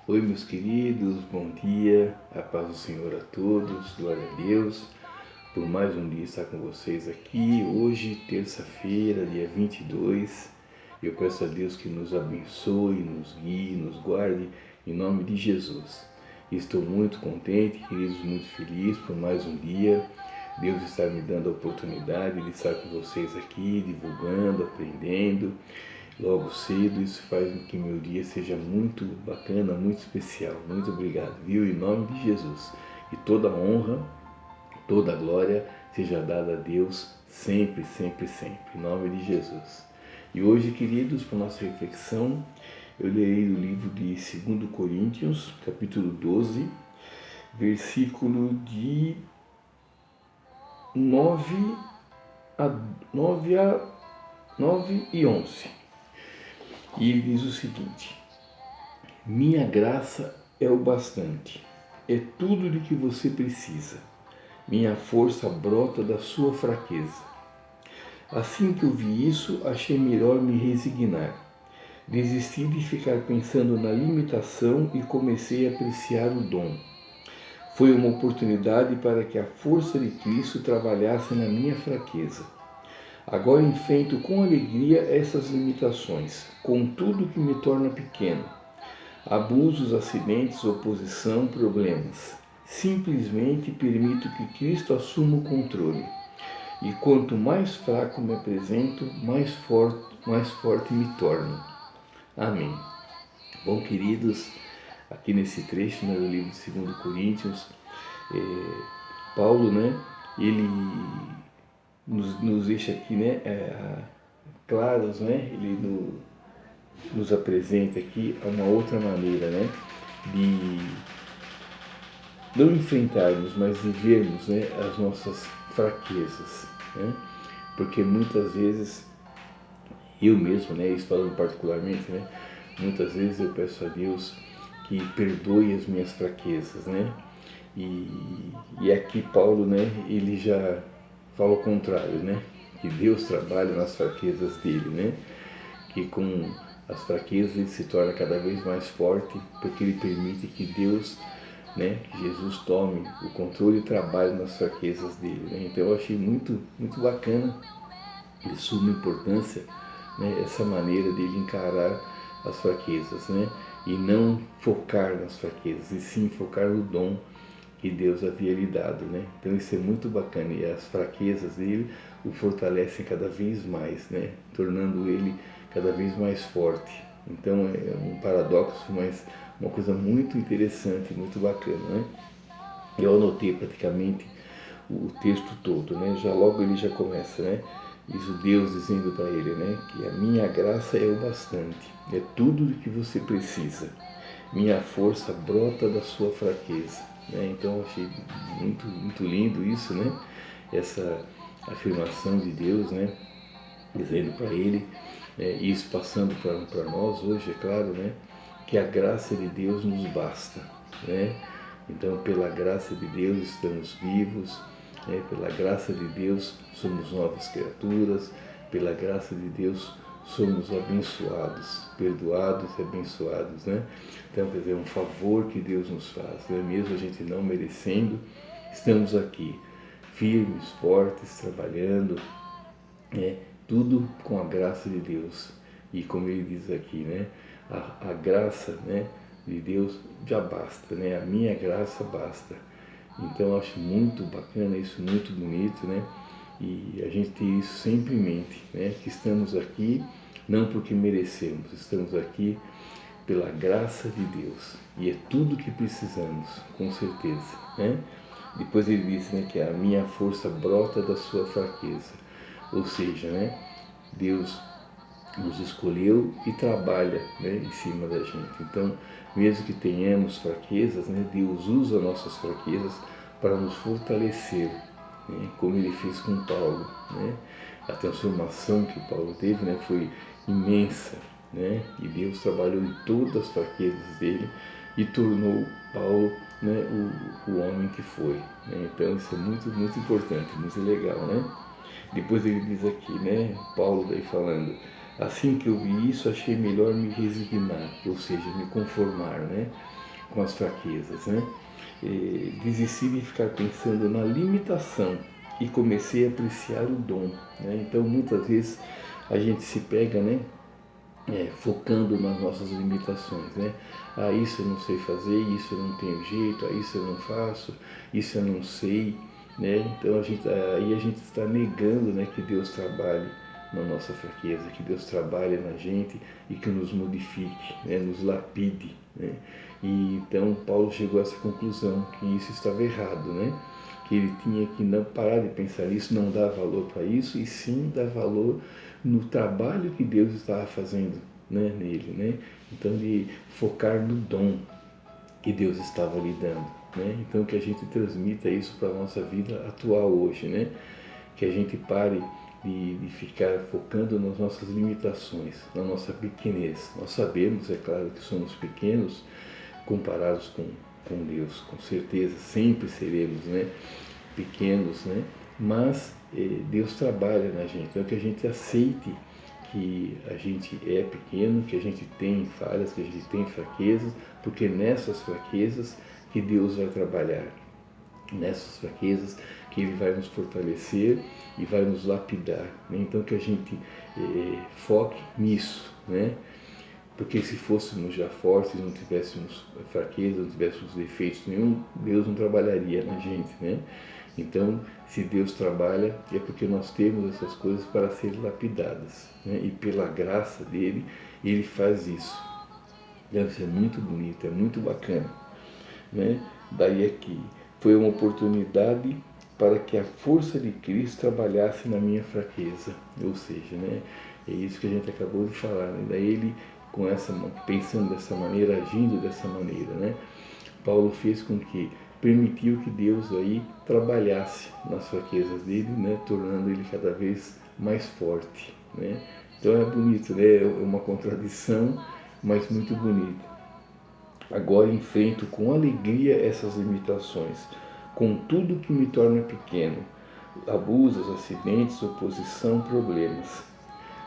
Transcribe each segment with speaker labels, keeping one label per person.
Speaker 1: Oi, meus queridos, bom dia, a paz do Senhor a todos, glória a Deus, por mais um dia estar com vocês aqui, hoje, terça-feira, dia 22, eu peço a Deus que nos abençoe, nos guie, nos guarde, em nome de Jesus. Estou muito contente, queridos, muito feliz por mais um dia, Deus está me dando a oportunidade de estar com vocês aqui, divulgando, aprendendo, logo cedo. Isso faz com que meu dia seja muito bacana, muito especial. Muito obrigado, viu? Em nome de Jesus. E toda honra, toda glória seja dada a Deus sempre, sempre, sempre. Em nome de Jesus. E hoje, queridos, para nossa reflexão, eu lerei do livro de 2 Coríntios, capítulo 12, versículo de 9 e 11. E ele diz o seguinte: minha graça é o bastante, é tudo de que você precisa. Minha força brota da sua fraqueza. Assim que eu vi isso, achei melhor me resignar. Desisti de ficar pensando na limitação e comecei a apreciar o dom. Foi uma oportunidade para que a força de Cristo trabalhasse na minha fraqueza. Agora enfrento com alegria essas limitações, com tudo que me torna pequeno. Abusos, acidentes, oposição, problemas. Simplesmente permito que Cristo assuma o controle. E quanto mais fraco me apresento, mais forte me torno. Amém. Bom, queridos, aqui nesse trecho, do livro de 2 Coríntios, Paulo, ele nos deixa aqui, claros, ele nos apresenta aqui uma outra maneira, de não enfrentarmos, mas de vermos, as nossas fraquezas, porque muitas vezes, eu mesmo, isso falando particularmente, muitas vezes eu peço a Deus que perdoe as minhas fraquezas, e aqui Paulo, ele já fala o contrário, que Deus trabalha nas fraquezas dele, que com as fraquezas ele se torna cada vez mais forte, porque ele permite que Deus, que Jesus tome o controle e trabalhe nas fraquezas dele. Então eu achei muito, muito bacana, de suma importância, essa maneira dele encarar as fraquezas, e não focar nas fraquezas, e sim focar no dom que Deus havia lhe dado, Então isso é muito bacana, e as fraquezas dele o fortalecem cada vez mais, tornando ele cada vez mais forte. Então é um paradoxo, mas uma coisa muito interessante, muito bacana, Eu anotei praticamente o texto todo, Já logo ele já começa, Isso Deus dizendo para ele, que a minha graça é o bastante, é tudo o que você precisa. Minha força brota da sua fraqueza. Então eu achei muito, muito lindo isso, Essa afirmação de Deus, dizendo para ele, isso passando para nós hoje, é claro, que a graça de Deus nos basta, Então, pela graça de Deus estamos vivos, pela graça de Deus somos novas criaturas, pela graça de Deus somos abençoados, perdoados e abençoados, Então, quer dizer, é um favor que Deus nos faz, mesmo a gente não merecendo, estamos aqui, firmes, fortes, trabalhando, tudo com a graça de Deus. E como ele diz aqui, a graça, de Deus já basta, a minha graça basta. Então eu acho muito bacana isso, muito bonito, E a gente ter isso sempre em mente, que estamos aqui não porque merecemos, estamos aqui pela graça de Deus. E é tudo o que precisamos, com certeza, Depois ele diz, que a minha força brota da sua fraqueza. Ou seja, Deus nos escolheu e trabalha, em cima da gente. Então, mesmo que tenhamos fraquezas, Deus usa nossas fraquezas para nos fortalecer, como ele fez com Paulo. A transformação que Paulo teve, foi imensa, e Deus trabalhou em todas as fraquezas dele e tornou Paulo, o homem que foi. Então isso é muito, muito importante, muito legal, Depois ele diz aqui, Paulo daí falando, Assim que eu vi isso, achei melhor me resignar, ou seja, me conformar, né, com as fraquezas, né? Desisti de ficar pensando na limitação e comecei a apreciar o dom, né? Então, muitas vezes a gente se pega, né, focando nas nossas limitações, né? Ah, isso eu não sei fazer, isso eu não tenho jeito, ah, isso eu não faço, isso eu não sei, né? Então aí a gente está negando, né, que Deus trabalhe na nossa fraqueza, que Deus trabalhe na gente e que nos modifique, né, nos lapide, né? E então Paulo chegou a essa conclusão que isso estava errado, né? Que ele tinha que não parar de pensar nisso, não dar valor para isso e sim dar valor no trabalho que Deus estava fazendo, né, nele, né? Então de focar no dom que Deus estava lhe dando, né? Então que a gente transmita isso para a nossa vida atual hoje, né? Que a gente pare de ficar focando nas nossas limitações, na nossa pequenez. Nós sabemos, é claro, que somos pequenos comparados com Deus, com certeza, sempre seremos, né, pequenos, né? Mas Deus trabalha na gente, então que a gente aceite que a gente é pequeno, que a gente tem falhas, que a gente tem fraquezas, porque nessas fraquezas que Deus vai trabalhar, nessas fraquezas que Ele vai nos fortalecer e vai nos lapidar, né? Então que a gente foque nisso, né? Porque se fôssemos já fortes, não tivéssemos fraqueza, não tivéssemos defeitos nenhum, Deus não trabalharia na gente, né? Então, se Deus trabalha, é porque nós temos essas coisas para serem lapidadas, né? E pela graça dele, ele faz isso. Deve ser muito bonito, é muito bacana, né? Daí aqui, foi uma oportunidade para que a força de Cristo trabalhasse na minha fraqueza, ou seja, né? É isso que a gente acabou de falar, né? Daí ele, pensando dessa maneira, agindo dessa maneira, né? Paulo fez com que permitiu que Deus aí trabalhasse nas fraquezas dele, né, tornando ele cada vez mais forte, né? Então é bonito, né? É uma contradição, mas muito bonito. Agora enfrento com alegria essas limitações, com tudo que me torna pequeno, abusos, acidentes, oposição, problemas,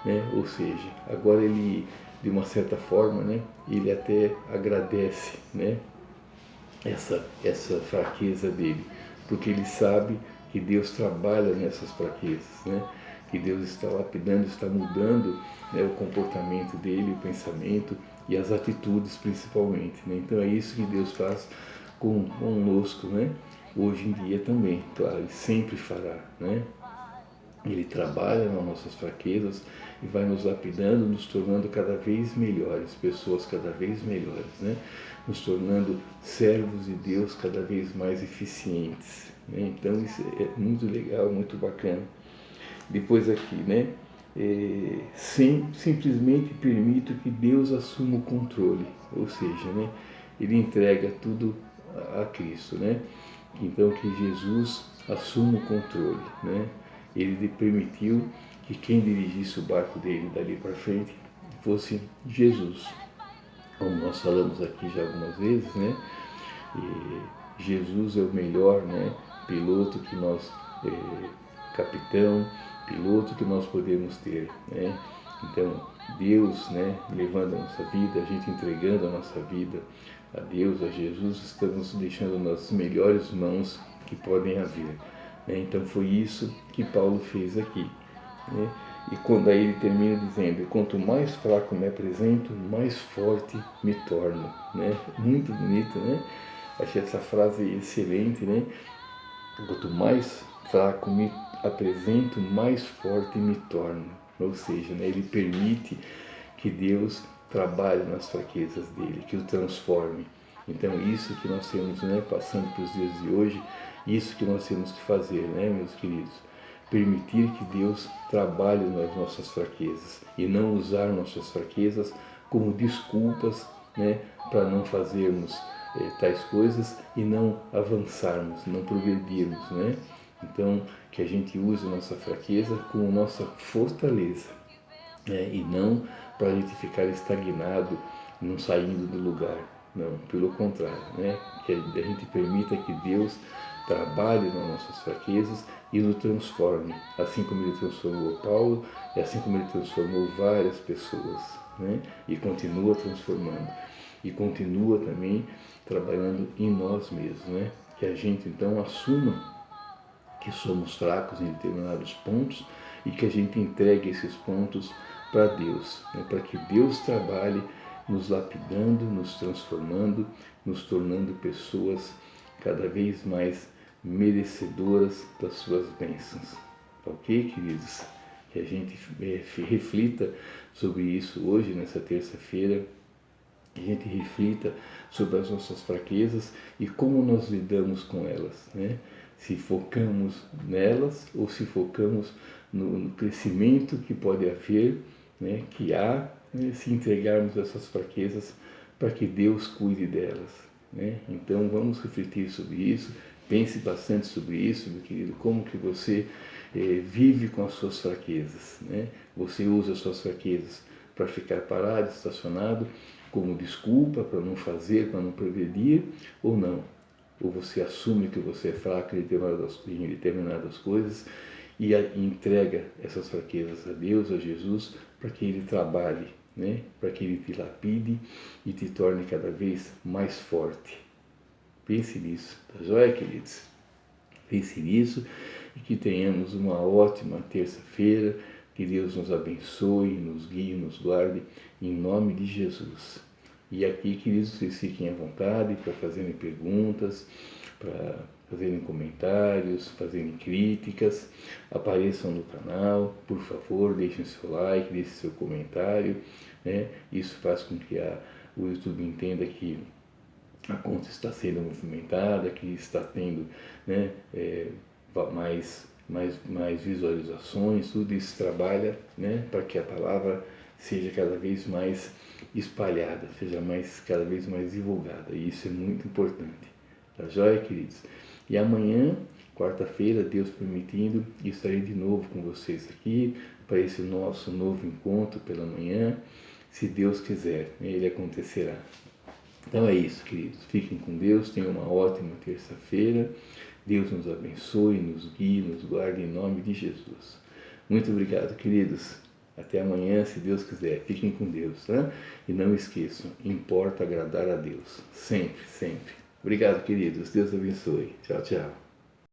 Speaker 1: né? Ou seja, agora ele, de uma certa forma, né, ele até agradece, né, essa fraqueza dele, porque ele sabe que Deus trabalha nessas fraquezas, né? Que Deus está lapidando, está mudando, né, o comportamento dele, o pensamento e as atitudes principalmente, né? Então é isso que Deus faz conosco, né? Hoje em dia também, claro, Ele sempre fará, né? Ele trabalha nas nossas fraquezas e vai nos lapidando, nos tornando cada vez melhores, pessoas cada vez melhores, né? Nos tornando servos de Deus cada vez mais eficientes, né? Então isso é muito legal, muito bacana. Depois aqui, né? Simplesmente permito que Deus assuma o controle, ou seja, né? Ele entrega tudo a Cristo, né? Então que Jesus assuma o controle, né? Ele permitiu que quem dirigisse o barco dele dali para frente fosse Jesus. Como nós falamos aqui já algumas vezes, né? Jesus é o melhor, né, piloto que nós, capitão, piloto que nós podemos ter, né? Então, Deus, né, levando a nossa vida, a gente entregando a nossa vida a Deus, a Jesus, estamos deixando nas melhores mãos que podem haver, né? Então, foi isso que Paulo fez aqui, né? E quando aí ele termina dizendo, quanto mais fraco me apresento, mais forte me torno, né? Muito bonito, né? Achei essa frase excelente, né? Quanto mais fraco me apresento, mais forte me torno. Ou seja, né, ele permite que Deus trabalhe nas fraquezas dele, que o transforme. Então, isso que nós temos, né, passando para os dias de hoje, isso que nós temos que fazer, né, meus queridos? Permitir que Deus trabalhe nas nossas fraquezas e não usar nossas fraquezas como desculpas, né, para não fazermos tais coisas e não avançarmos, não progredirmos, né? Então, que a gente use nossa fraqueza como nossa fortaleza, né? E não para a gente ficar estagnado, não saindo do lugar, Não, pelo contrário, né? Que a gente permita que Deus trabalhe nas nossas fraquezas e nos transforme, assim como Ele transformou Paulo e assim como Ele transformou várias pessoas, né? E continua transformando e continua também trabalhando em nós mesmos, né? Que a gente então assuma que somos fracos em determinados pontos e que a gente entregue esses pontos para Deus, né? Para que Deus trabalhe nos lapidando, nos transformando, nos tornando pessoas cada vez mais merecedoras das suas bênçãos. Ok, queridos? Que a gente reflita sobre isso hoje, nessa terça-feira, que a gente reflita sobre as nossas fraquezas e como nós lidamos com elas, né? Se focamos nelas ou se focamos no crescimento que pode haver, né? Que há, né? Se entregarmos essas fraquezas para que Deus cuide delas, né? Então vamos refletir sobre isso, pense bastante sobre isso, meu querido, como que você vive com as suas fraquezas, né? Você usa as suas fraquezas para ficar parado, estacionado, como desculpa para não fazer, para não progredir, ou não. Ou você assume que você é fraco em determinadas coisas e entrega essas fraquezas a Deus, a Jesus, para que Ele trabalhe, né? Para que Ele te lapide e te torne cada vez mais forte. Pense nisso, tá joia, queridos? Pense nisso e que tenhamos uma ótima terça-feira. Que Deus nos abençoe, nos guie, nos guarde, em nome de Jesus. E aqui, queridos, vocês fiquem à vontade para fazerem perguntas, para fazerem comentários, fazerem críticas. Apareçam no canal, por favor, deixem seu like, deixem seu comentário, né? Isso faz com que o YouTube entenda que a conta está sendo movimentada, que está tendo, né, mais visualizações, tudo isso trabalha, né, para que a palavra seja cada vez mais espalhada, seja cada vez mais divulgada, e isso é muito importante. Tá joia, queridos? E amanhã, quarta-feira, Deus permitindo, estarei de novo com vocês aqui para esse nosso novo encontro pela manhã, se Deus quiser, ele acontecerá. Então é isso, queridos. Fiquem com Deus, tenham uma ótima terça-feira. Deus nos abençoe, nos guie, nos guarde em nome de Jesus. Muito obrigado, queridos. Até amanhã, se Deus quiser. Fiquem com Deus, tá? E não esqueçam, importa agradar a Deus. Sempre, sempre. Obrigado, queridos. Deus abençoe. Tchau, tchau.